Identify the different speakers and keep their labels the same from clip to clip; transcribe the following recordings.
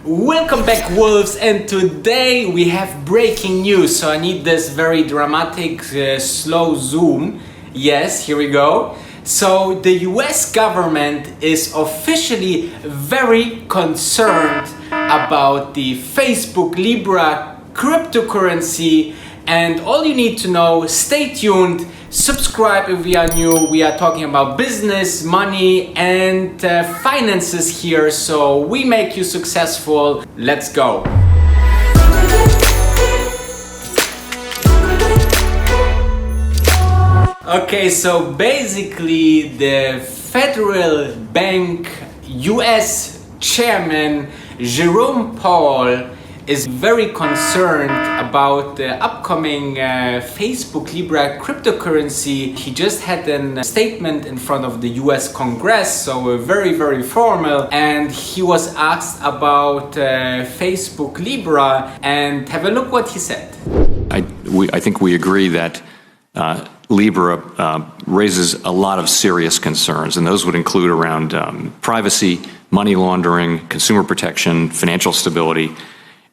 Speaker 1: Welcome back, wolves, and today we have breaking news. So I need this very dramatic slow zoom. Yes, here we go. So the US government is officially very concerned about the Facebook Libra cryptocurrency, and all you need to know, stay tuned, subscribe if you are new. We are talking about business, money and finances here, so we make you successful. Let's go. Okay, so basically the Federal Bank US chairman Jerome Powell is very concerned about the upcoming Facebook Libra cryptocurrency. He just had a statement in front of the US Congress, so very formal, and he was asked about Facebook Libra, and have a look what he said.
Speaker 2: I think we agree that Libra raises a lot of serious concerns, and those would include around privacy, money laundering, consumer protection, financial stability,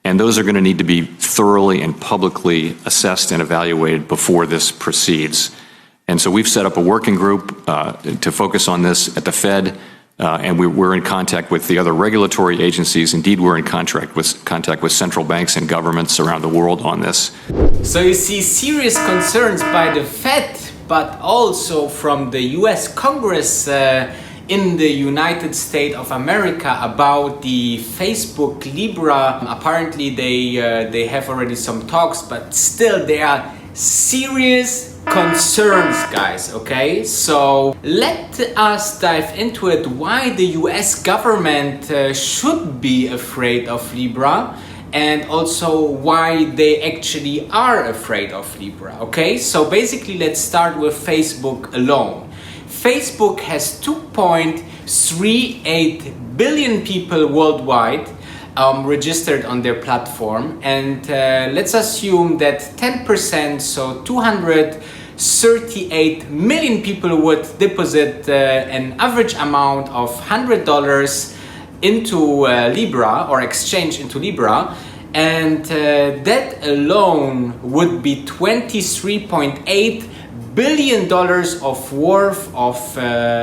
Speaker 2: and those are going to need to be thoroughly and publicly assessed and evaluated before this proceeds. And so we've set up a working group to focus on this at the Fed, and we're in contact with the other regulatory agencies. Indeed, we're in contact with central banks and governments around the world on this.
Speaker 1: So you see serious concerns by the Fed, but also from the US Congress in the United States of America about the Facebook Libra. Apparently they have already some talks, but still there are serious concerns, guys. Okay, so let us dive into it, why the US government should be afraid of Libra, and also why they actually are afraid of Libra. Okay, so basically let's start with Facebook alone. Facebook has 2.38 billion people worldwide registered on their platform, and let's assume that 10%, so 238 million people would deposit an average amount of $100 into Libra, or exchange into Libra, and that alone would be $23.8 billion of worth of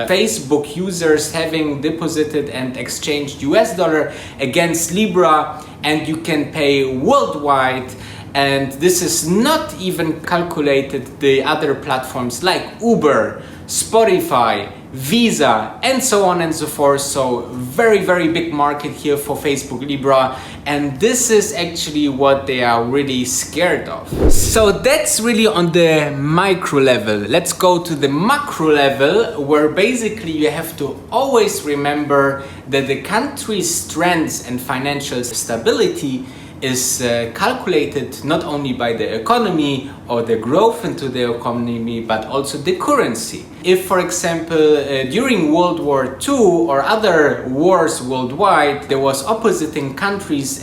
Speaker 1: Facebook users having deposited and exchanged US dollar against Libra, and you can pay worldwide. And this is not even calculated the other platforms like Uber, Spotify, Visa, and so on and so forth. So very big market here for Facebook Libra, and this is actually what they are really scared of. So that's really on the micro level. Let's go to the macro level, where basically you have to always remember that the country's strengths and financial stability is calculated not only by the economy or the growth into the economy, but also the currency. If, for example, during World War II or other wars worldwide, there was opposing countries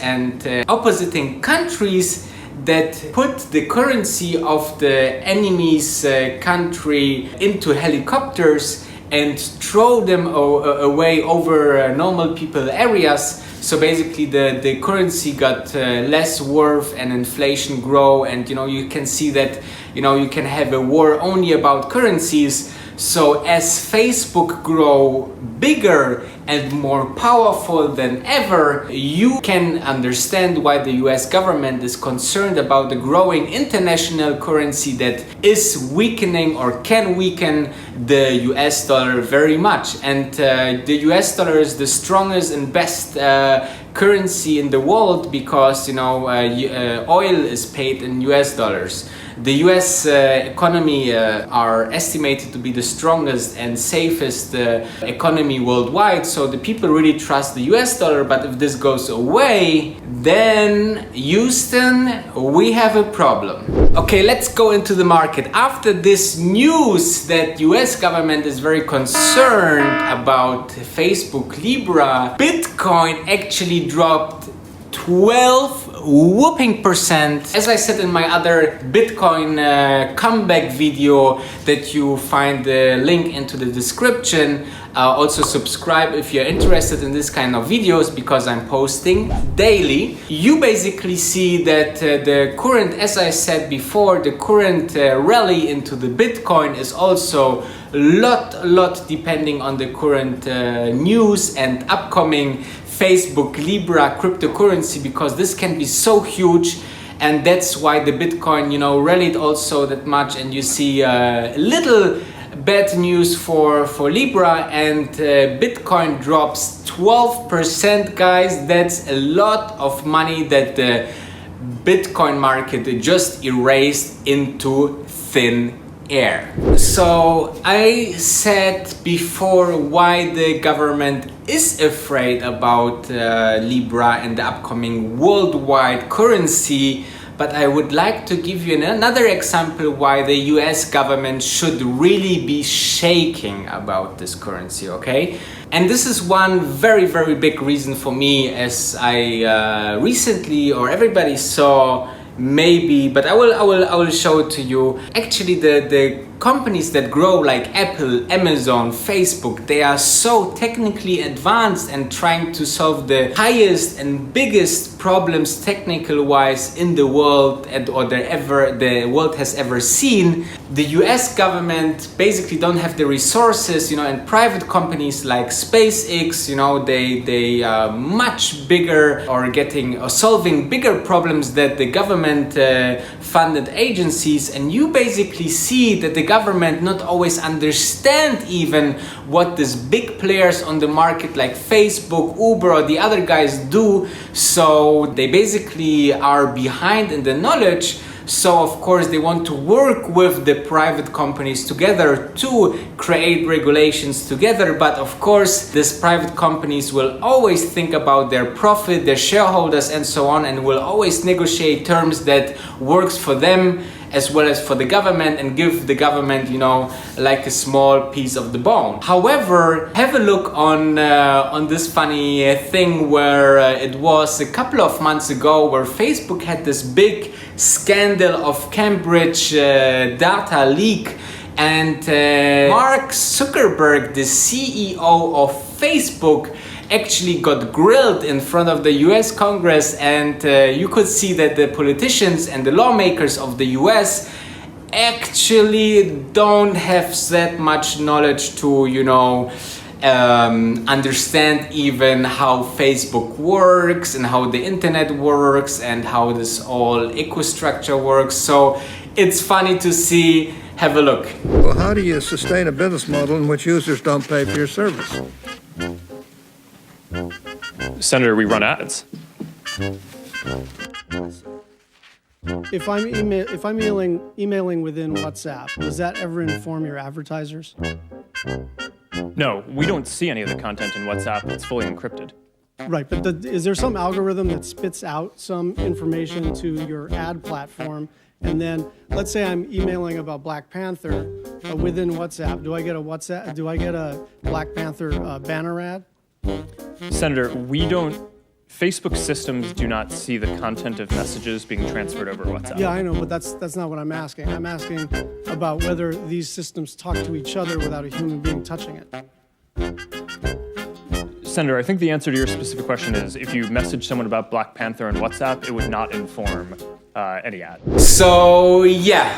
Speaker 1: that put the currency of the enemy's country into helicopters and throw them away over normal people areas. So basically the currency got less worth and inflation grow, and you can see that you can have a war only about currencies. So as Facebook grow bigger and more powerful than ever, you can understand why the US government is concerned about the growing international currency that is weakening or can weaken the US dollar very much. And the US dollar is the strongest and best currency in the world because oil is paid in US dollars. The US economy are estimated to be the strongest and safest economy worldwide, so the people really trust the US dollar. But if this goes away, then Houston, we have a problem. Okay, let's go into the market. After this news that US government is very concerned about Facebook Libra, Bitcoin actually dropped 12 whooping percent. As I said in my other Bitcoin comeback video that you find the link into the description. Also subscribe if you're interested in this kind of videos because I'm posting daily. You basically see that the current, as I said before, the current rally into the Bitcoin is also a lot depending on the current news and upcoming Facebook Libra cryptocurrency, because this can be so huge. And that's why the Bitcoin, you know, rallied also that much. And you see a little bad news for Libra, and Bitcoin drops 12%, guys. That's a lot of money that the Bitcoin market just erased into thin air. So I said before why the government is afraid about Libra and the upcoming worldwide currency. But I would like to give you another example why the US government should really be shaking about this currency, okay? And this is one very big reason for me, as I recently, or everybody saw maybe, but I will show it to you. Actually, the companies that grow like Apple, Amazon, Facebook, they are so technically advanced and trying to solve the highest and biggest problems technical wise in the world or the world has ever seen. The US government basically don't have the resources, you know, and private companies like SpaceX, you know, they are much bigger or solving bigger problems that the government funded agencies. And you basically see that the government not always understand even what these big players on the market like Facebook, Uber or the other guys do. So they basically are behind in the knowledge. So of course they want to work with the private companies together to create regulations together. But of course these private companies will always think about their profit, their shareholders and so on, and will always negotiate terms that works for them as well as for the government, and give the government, you know, like a small piece of the bone. However, have a look on this funny thing where it was a couple of months ago where Facebook had this big scandal of Cambridge data leak, and Mark Zuckerberg, the CEO of Facebook, actually got grilled in front of the US Congress, and you could see that the politicians and the lawmakers of the US actually don't have that much knowledge to, you know, understand even how Facebook works and how the internet works and how this whole ecostructure works. So it's funny to see. Have a look.
Speaker 3: Well, how do you sustain a business model in which users don't pay for your service?
Speaker 4: Senator, we run ads.
Speaker 5: If I'm emailing within WhatsApp, does that ever inform your advertisers?
Speaker 4: No, we don't see any of the content in WhatsApp. It's fully encrypted.
Speaker 5: Right, but is there some algorithm that spits out some information to your ad platform? And then, let's say I'm emailing about Black Panther within WhatsApp. Do I get a Black Panther banner ad?
Speaker 4: Senator, Facebook systems do not see the content of messages being transferred over WhatsApp.
Speaker 5: Yeah, I know, but that's not what I'm asking. I'm asking about whether these systems talk to each other without a human being touching it.
Speaker 4: Senator, I think the answer to your specific question is if you message someone about Black Panther on WhatsApp, it would not inform any ad.
Speaker 1: So yeah,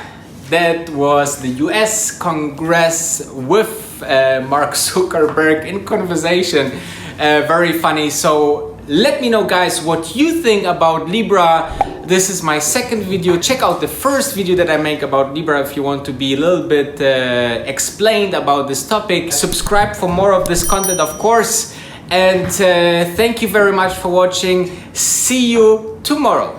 Speaker 1: that was the US Congress with Mark Zuckerberg in conversation. Very funny. So let me know, guys, what you think about Libra. This is my second video. Check out the first video that I make about Libra if you want to be a little bit explained about this topic. Subscribe for more of this content, of course. And thank you very much for watching. See you tomorrow.